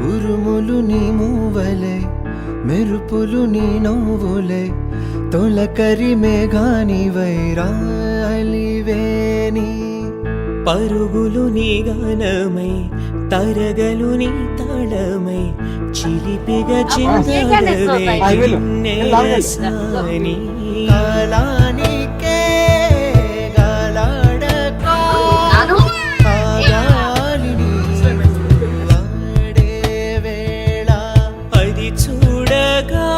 ఉరుములు నీ మూవలే మెరుపులు నీ నవ్వులే తొలకరి మేఘాని వైరాలివేని పరుగులు నీ గానమై తరగలు నీ తాళమై చిలిపిగా చిందడవే సాని కాలానికే గాలాడక ఆగాలిని వాడే వేళ అది చూడగా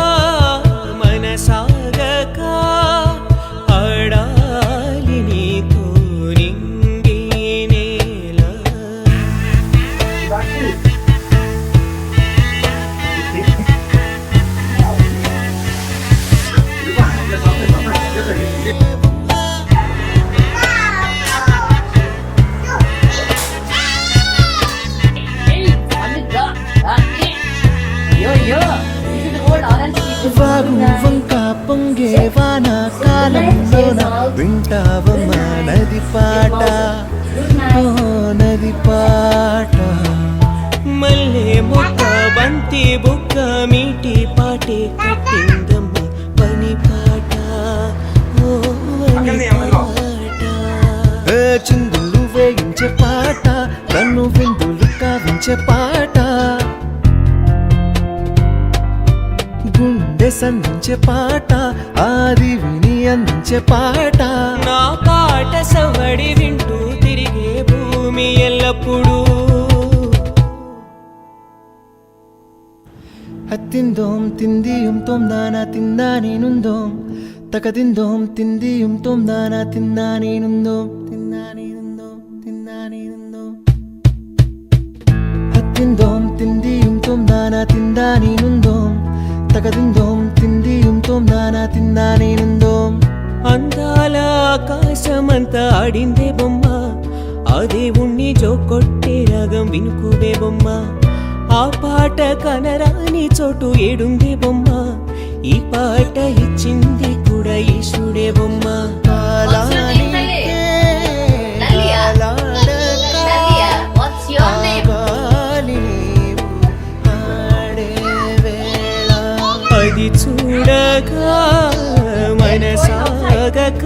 మనసాగక ఆడాలి నీతో నింగి నేల వాగు వంక పొంగే వాన కాలంలోన వింటావమ్మా నది పాట ఓ నది పాట మల్లె మొక్క బంతి బుక్క మీటి పాటే కట్టిందమ్మ పని పాట ఓ పని పాట ఏ చిందులు వేయించే పాట నన్ను విందులు కావించే పాట గుండె సంధించే పాట ఆది విని అందించే పాట నా పాట సవడి వింటూ తిరిగే భూమి ఎల్లప్పుడూ అత్తిందోం తిందియుం తొందాన తిందా నేనుందోం తకదిందోం తిందియుం తొందాన తిందా నేనుందోం తిందా నేనుందోం తిందా నేనుందోం అత్తిందోం తిందియుం తొందాన తిందా నేనుందోం తకదిందోం తిందియుం తొందాన తిందా నేనుందోం అందాల ఆకాశమంతా ఆడిందే బొమ్మ ఆ దేవుణ్ణి జోకొట్టే రాగం వినుకువే బొమ్మ ఆ పాట కనరాని చోటు ఏడుందే బొమ్మ ఈ పాట ఇచ్చింది కూడా ఈశుడే బొమ్మ కాలానికే ఆగాలి నీవు ఆడే వేళ అది చూడగా మనసాగక